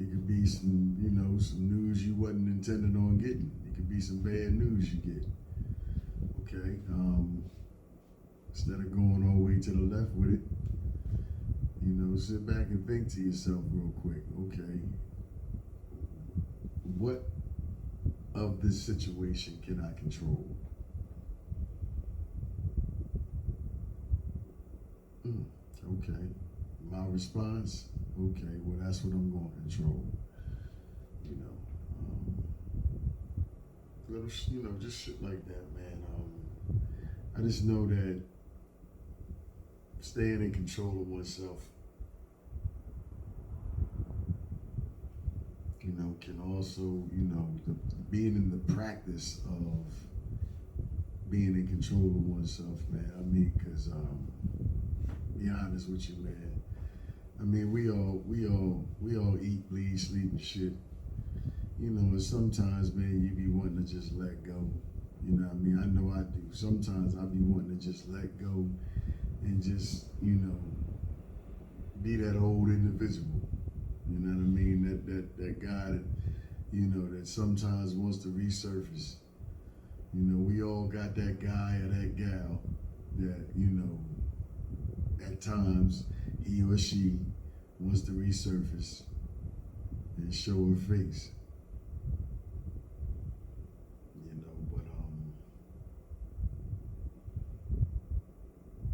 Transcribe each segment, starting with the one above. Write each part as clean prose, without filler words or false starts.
It could be some, some news you wasn't intended on getting. It could be some bad news you get. Okay. Instead of going all the way to the left with it, sit back and think to yourself real quick. Okay, what of this situation can I control? Okay. My response, okay, well, that's what I'm going to control. Little, just shit like that, man. I just know that staying in control of oneself, can also, being in the practice of being in control of oneself, man. I mean, because, be honest with you, man. I mean, we all eat, bleed, sleep, and shit. And sometimes, man, you be wanting to just let go. You know what I mean? I know I do. Sometimes I be wanting to just let go and just, be that old individual. You know what I mean? That guy that, that sometimes wants to resurface. We all got that guy or that gal that, at times he or she wants to resurface and show her face. But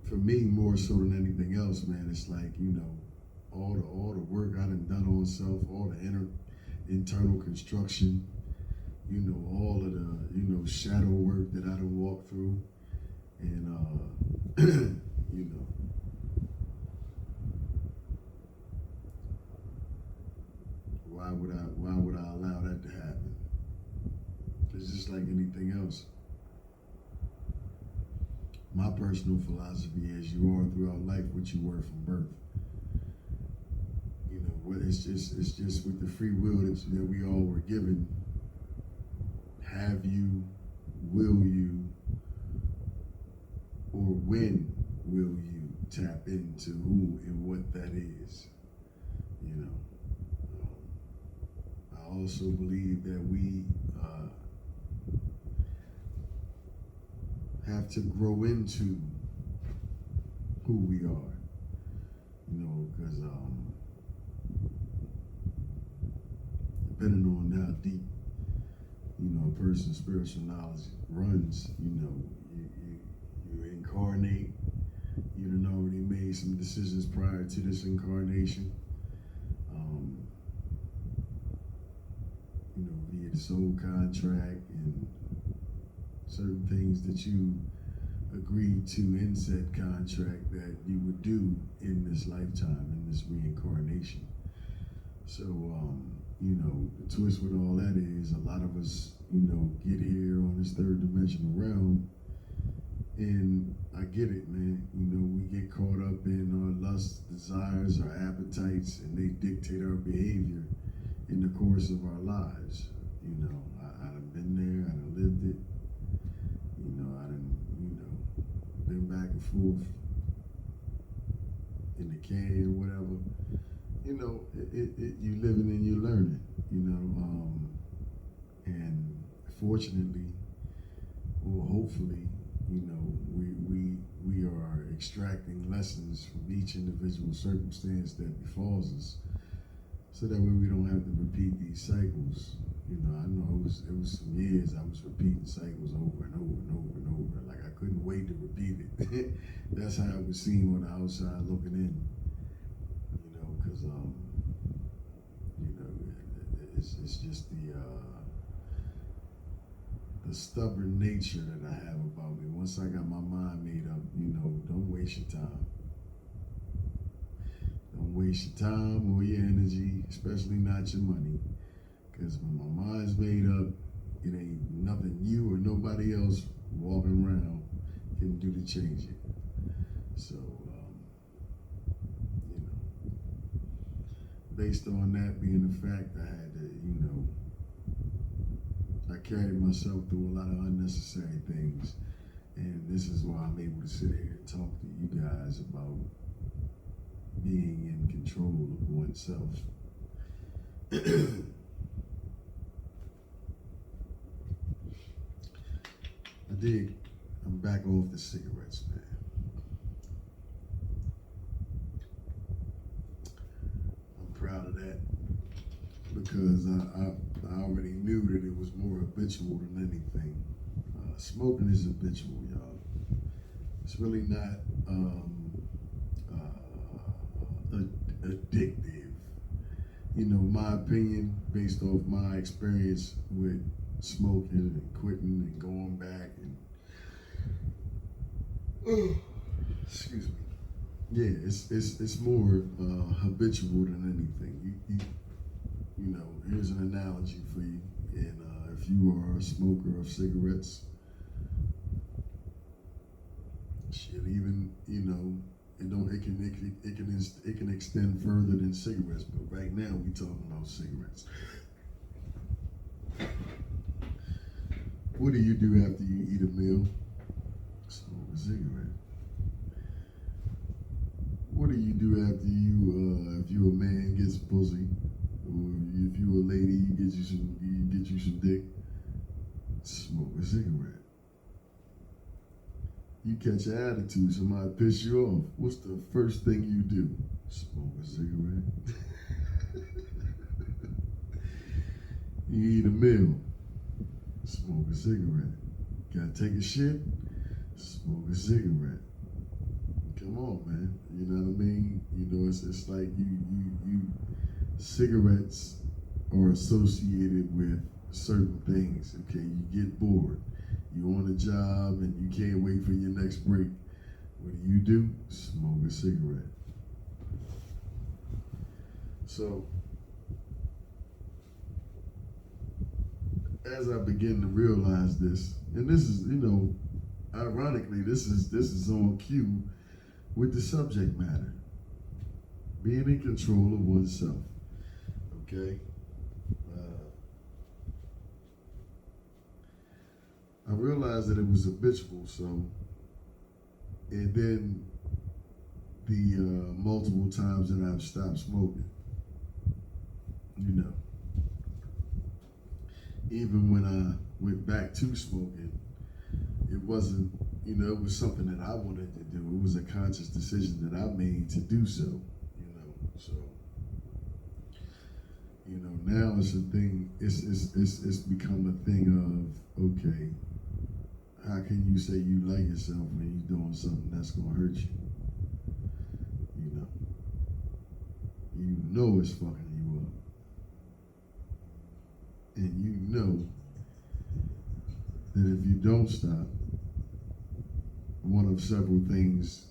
for me, more so than anything else, man, it's like, all the work I done on self, all the internal construction, all of the, shadow work that I done walked through. And, why would I allow that to happen? It's just like anything else. My personal philosophy is you are throughout life what you were from birth. It's just with the free will that we all were given. Have you, will you, or when will you tap into who and what that is? I also believe that we have to grow into who we are, because depending on how deep, a person's spiritual knowledge runs, you incarnate, you done already made some decisions prior to this incarnation, via the soul contract and certain things that you agreed to in said contract that you would do in this lifetime, in this reincarnation. So, the twist with all that is a lot of us, get here on this third dimensional realm, and I get it, man. We get caught up in our lusts, desires, our appetites, and they dictate our behavior in the course of our lives. I done been there, I done lived it. I done, been back and forth in the can, whatever. You living and you learning, and fortunately, or hopefully, we are extracting lessons from each individual circumstance that befalls us, so that way we don't have to repeat these cycles. I know it was some years I was repeating cycles over and over and over and over. Like I couldn't wait to repeat it. That's how it would seem on the outside looking in. Because it's just the stubborn nature that I have about me. Once I got my mind made up, don't waste your time. Don't waste your time or your energy, especially not your money. Because when my mind's made up, it ain't nothing you or nobody else walking around can do to change it. So, based on that being the fact, I had to, I carried myself through a lot of unnecessary things. And this is why I'm able to sit here and talk to you guys about being in control of oneself. I'm back off the cigarettes, man. I'm proud of that because I already knew that it was more habitual than anything. Smoking is habitual, y'all. It's really not addictive. You know, my opinion based off my experience with smoking and quitting and going back and excuse me. Yeah, it's more habitual than anything. You know, here's an analogy for you. And if you are a smoker of cigarettes, shit, even it can extend further than cigarettes. But right now we talking about cigarettes. What do you do after you eat a meal? Smoke a cigarette. What do you do after if you a man gets pussy, or if you a lady you get you some dick? Smoke a cigarette. You catch an attitude, somebody piss you off. What's the first thing you do? Smoke a cigarette. You eat a meal. Smoke a cigarette. Gotta take a shit? Smoke a cigarette. Come on, man. You know what I mean? You know, it's like you cigarettes are associated with certain things. Okay, you get bored. You on a job and you can't wait for your next break. What do? Smoke a cigarette. So as I begin to realize this, and this is, ironically, this is on cue with the subject matter. Being in control of oneself. Okay? I realized that it was habitual, so, and then the multiple times that I've stopped smoking, even when I went back to smoking, it wasn't, it was something that I wanted to do. It was a conscious decision that I made to do so, so, now it's a thing, it's become a thing of, okay, how can you say you like yourself when you're doing something that's gonna hurt you? You know it's fucking you up. And you know that if you don't stop, one of several things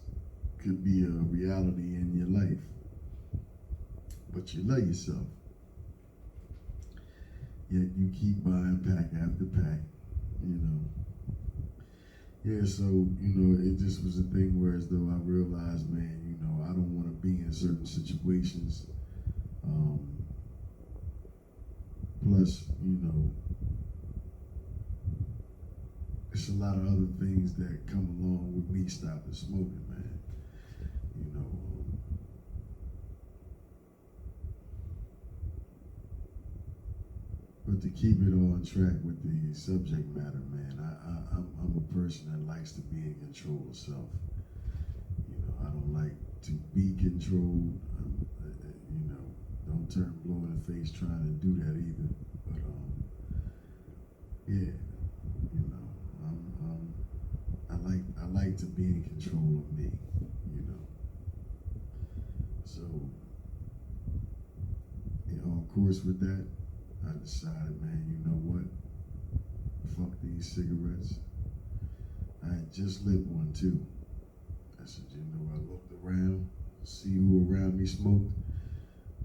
could be a reality in your life. But you love yourself. Yet you keep buying pack after pack, Yeah, so, it just was a thing where as though I realized, man, I don't want to be in certain situations. Plus, it's a lot of other things that come along with me stopping smoking, man. But to keep it on track with the subject matter, man, I'm a person that likes to be in control of self. I don't like to be controlled. Don't turn blue in the face trying to do that either. But yeah, I like to be in control of me. So, of course, with that, I decided, man, you know what? Fuck these cigarettes. I had just lit one too. I said, I looked around, see who around me smoked.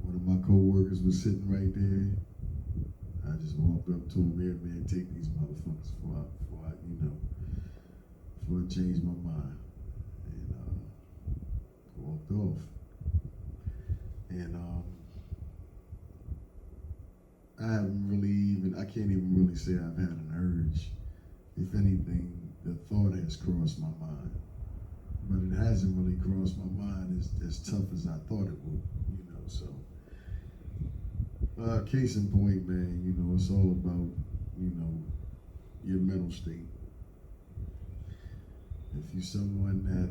One of my co-workers was sitting right there. I just walked up to him, here, man, take these motherfuckers before I changed my mind. And walked off. And I can't even really say I've had an urge. If anything, the thought has crossed my mind. But it hasn't really crossed my mind as tough as I thought it would, so. Case in point, man, it's all about, your mental state. If you're someone that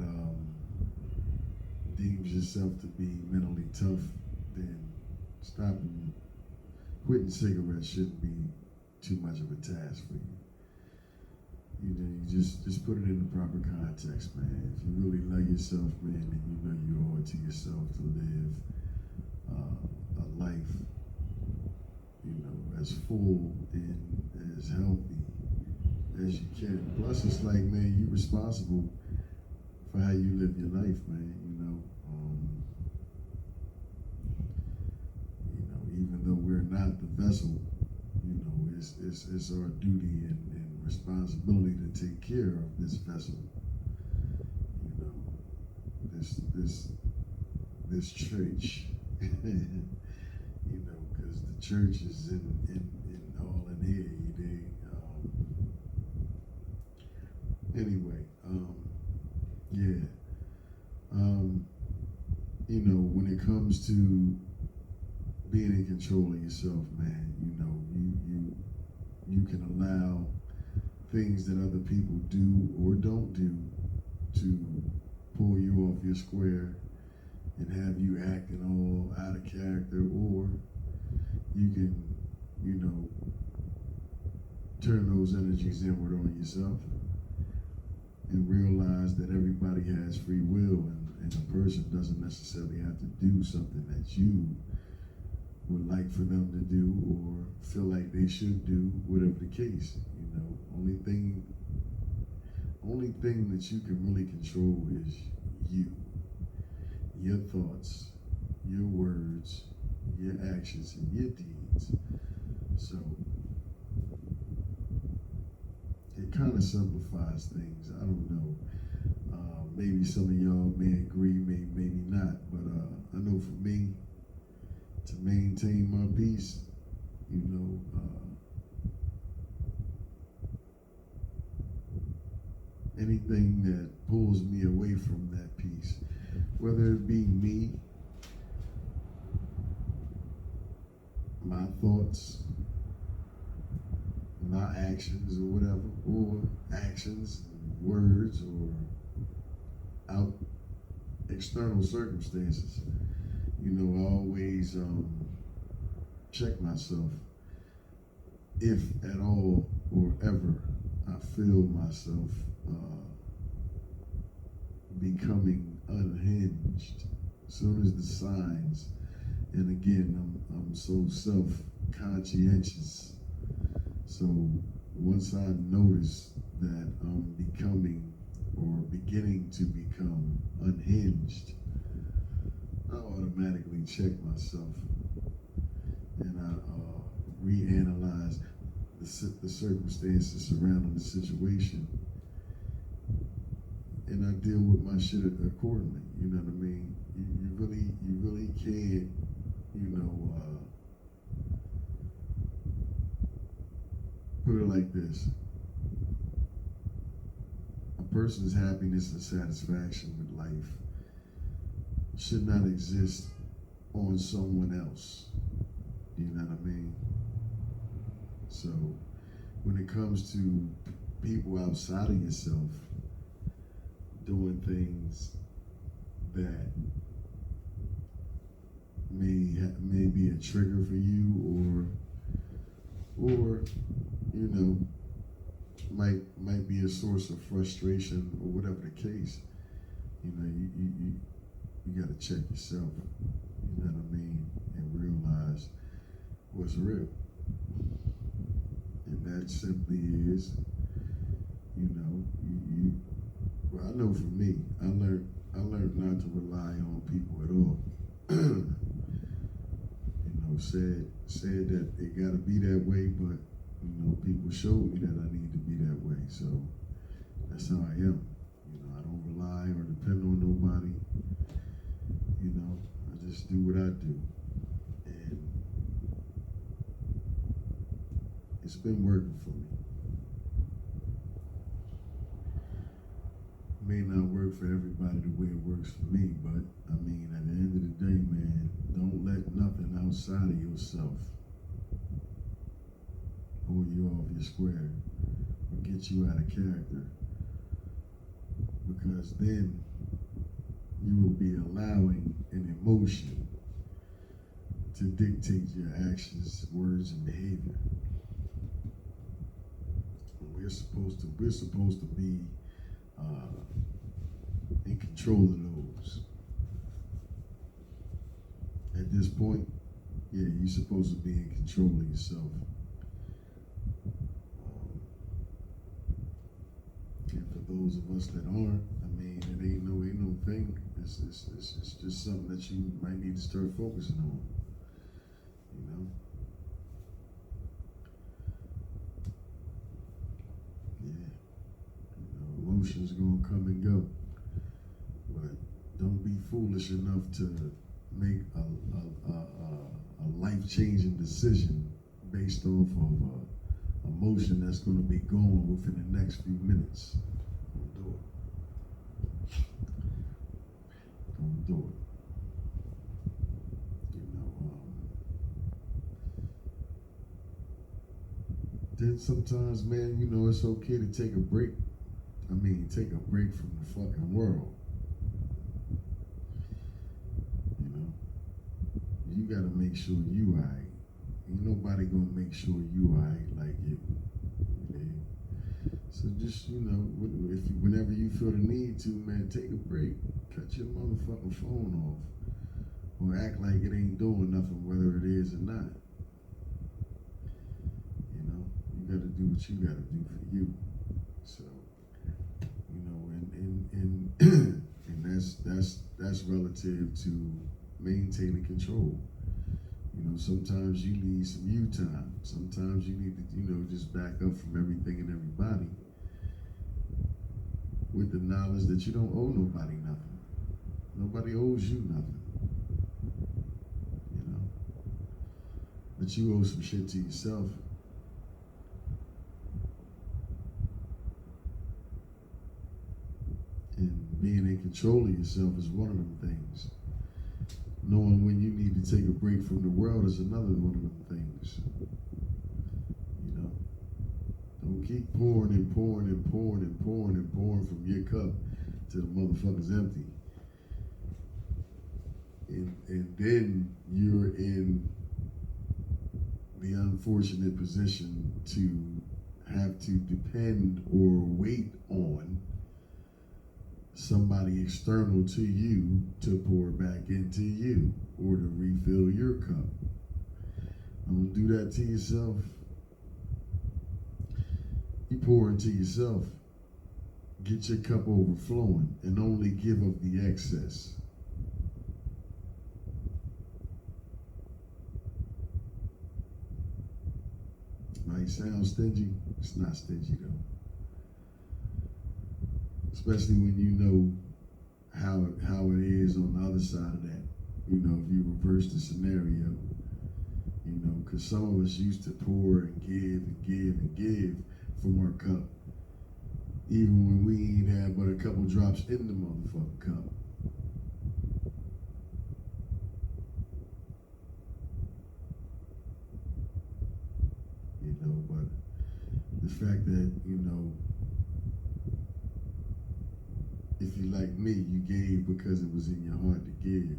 deems yourself to be mentally tough, then stopping, quitting cigarettes shouldn't be too much of a task for you. You just put it in the proper context, man. If you really love yourself, man, then you know you owe it to yourself to live a life, as full and as healthy as you can. Plus, it's like, man, you're responsible for how you live your life, man. Even though we're not the vessel, it's our duty and responsibility to take care of this vessel. This church, because the church is in all in here. You dig? Anyway, yeah. When it comes to being in control of yourself, man, you can allow things that other people do or don't do to pull you off your square and have you acting all out of character, or you can, turn those energies inward on yourself and realize that everybody has free will, and a person doesn't necessarily have to do something that you would like for them to do or feel like they should do, whatever the case. Only thing that you can really control is you, your thoughts, your words, your actions, and your deeds. So it kind of simplifies things. I don't know. Maybe some of y'all may agree, maybe not. But I know for me, to maintain my peace, anything that pulls me away from that peace, whether it be me, my thoughts, my actions or whatever, or actions, words, or out external circumstances, I always check myself if at all or ever I feel myself becoming unhinged. As soon as the signs, and again, I'm so self-conscientious. So once I notice that I'm becoming or beginning to become unhinged, I automatically check myself and I reanalyze the circumstances surrounding the situation, and I deal with my shit accordingly. You know what I mean? You really can't, put it like this. A person's happiness and satisfaction with life should not exist on someone else. You know what I mean? So when it comes to people outside of yourself doing things that may be a trigger for you, or might be a source of frustration, or whatever the case, you got to check yourself. You know what I mean? And realize what's real. And that simply is, well, I know for me, I learned not to rely on people at all. Said that it got to be that way, but people showed me that I need to be that way. So that's how I am. I don't rely or depend on nobody. I just do what I do, and it's been working for me. May not work for everybody the way it works for me, but at the end of the day, man, don't let nothing outside of yourself pull you off your square or get you out of character, because then you will be allowing an emotion to dictate your actions, words, and behavior. We're supposed to be in control of those. At this point, yeah, you're supposed to be in control of yourself. And for those of us that aren't, I mean, it ain't no thing. It's just something that you might need to start focusing on. You know? Yeah. Emotions gonna come and go. But don't be foolish enough to make a life-changing decision based off of emotion that's going to be gone within the next few minutes. Don't do it. Don't do it. Then sometimes, man, it's okay to take a break. I mean, take a break from the fucking world. You gotta make sure you alright. Ain't nobody gonna make sure you alright like you. So just, whenever you feel the need to, man, take a break. Cut your motherfucking phone off. Or act like it ain't doing nothing, whether it is or not. You gotta do what you gotta do for you. So, and that's relative to maintaining control. Sometimes you need some you time. Sometimes you need to, just back up from everything and everybody with the knowledge that you don't owe nobody nothing. Nobody owes you nothing. But you owe some shit to yourself. And being in control of yourself is one of them things. Knowing when you need to take a break from the world is another one of them things. Don't keep pouring and pouring and pouring and pouring and pouring from your cup till the motherfucker's empty. And then you're in the unfortunate position to have to depend or wait on somebody external to you to pour back into you or to refill your cup. Don't do that to yourself. You pour into yourself, get your cup overflowing, and only give of the excess. Might sound stingy. It's not stingy though. Especially when you know how it is on the other side of that. If you reverse the scenario, because some of us used to pour and give and give and give from our cup, even when we ain't had but a couple drops in the motherfucking cup. But the fact that, if you like me, you gave because it was in your heart to give.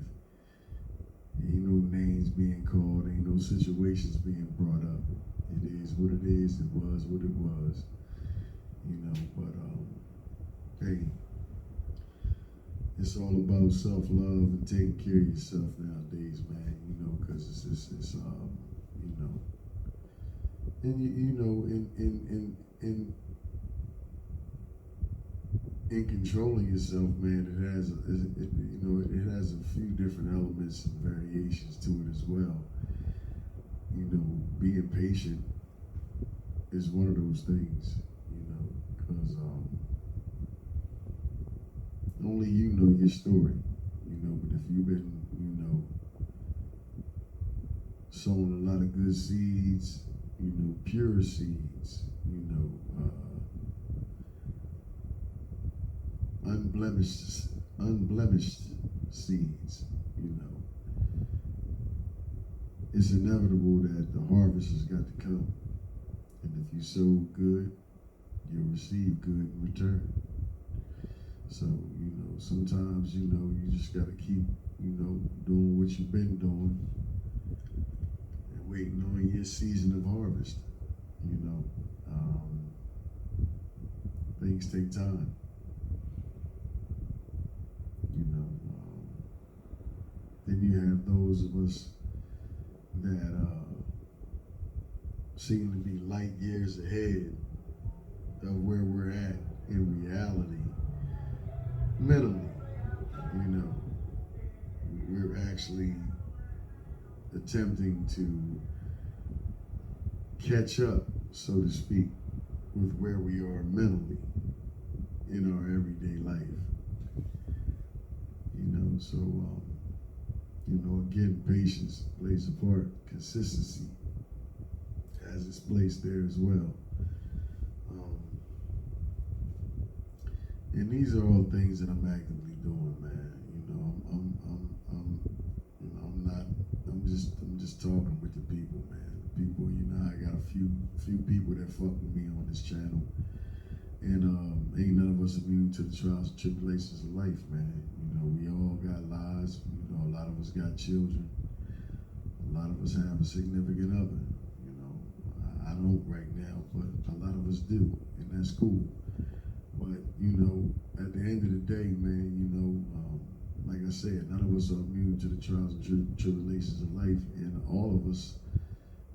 Ain't no names being called, ain't no situations being brought up. It is what it is, it was what it was. But hey, it's all about self-love and taking care of yourself nowadays, man, because it's and in controlling yourself, man, it has a few different elements and variations to it as well. Being patient is one of those things, because only you know your story, but if you've been, sowing a lot of good seeds, pure seeds, unblemished seeds, it's inevitable that the harvest has got to come. And if you sow good, you'll receive good in return. So, sometimes, you just got to keep, doing what you've been doing and waiting on your season of harvest. You know, um, things take time. Then you have those of us that seem to be light years ahead of where we're at in reality, mentally. We're actually attempting to catch up, so to speak, with where we are mentally in our everyday life. Again, patience plays a part. Consistency has its place there as well. And these are all things that I'm actively doing, man. I'm just talking with the people, man. The people, I got a few people that fuck with me on this channel. And ain't none of us immune to the trials and tribulations of life, man. We all got lives. A lot of us got children. A lot of us have a significant other. I don't right now, but a lot of us do, and that's cool. But at the end of the day, man, like I said, none of us are immune to the trials and tribulations of life, and all of us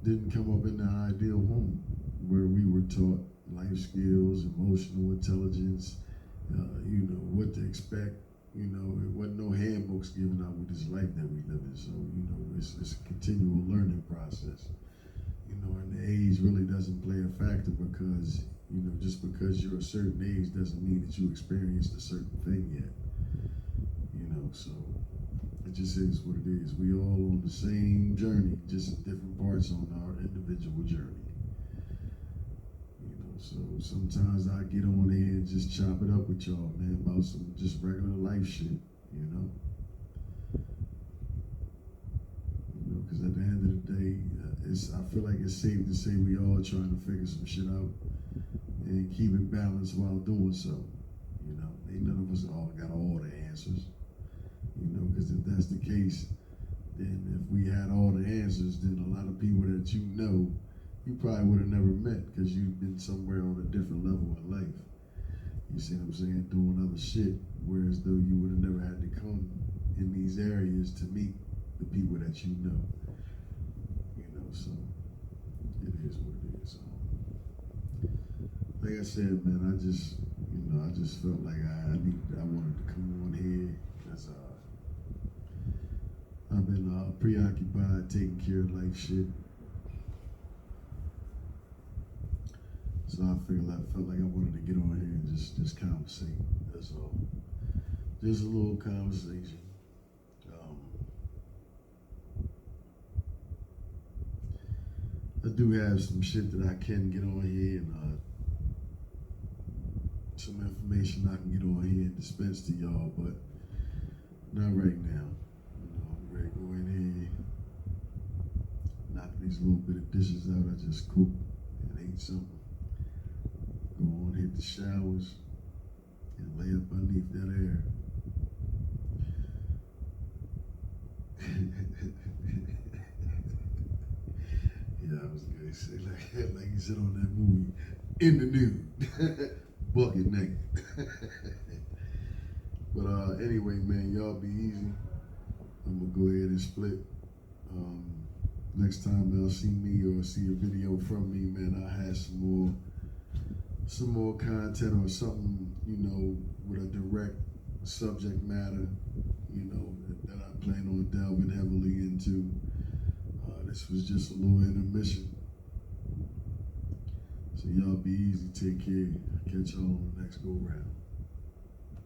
didn't come up in the ideal home where we were taught life skills, emotional intelligence, what to expect. It wasn't no handbooks given out with this life that we live in. So, it's a continual learning process. And the age really doesn't play a factor because, just because you're a certain age doesn't mean that you experienced a certain thing yet. So it just is what it is. We all on the same journey, just in different parts on our individual journey. So sometimes I get on here and just chop it up with y'all, man, about some just regular life shit, because at the end of the day, I feel like it's safe to say we all trying to figure some shit out and keep it balanced while doing so. Ain't none of us all got all the answers, because if that's the case, then if we had all the answers, then a lot of people that you probably would have never met because you've been somewhere on a different level in life. You see what I'm saying? Doing other shit, whereas though you would have never had to come in these areas to meet the people that you know. So it is what it is. Like I said, man, I just felt like I wanted to come on here because I've been preoccupied taking care of life shit. So I felt like I wanted to get on here and just conversate. That's all. Just a little conversation. I do have some shit that I can get on here and some information I can get on here and dispense to y'all, but not right now. I'm ready to go in here, knock these little bit of dishes out I just cooked and ate something. Go on, hit the showers, and lay up underneath that air. Yeah, I was gonna say like you said on that movie, In the Nude, bucket naked. But anyway, man, y'all be easy. I'm gonna go ahead and split. Next time y'all see me or see a video from me, man, I'll have some more content or something, with a direct subject matter, that I plan on delving heavily into. This was just a little intermission. So y'all be easy, take care. Catch y'all on the next go round.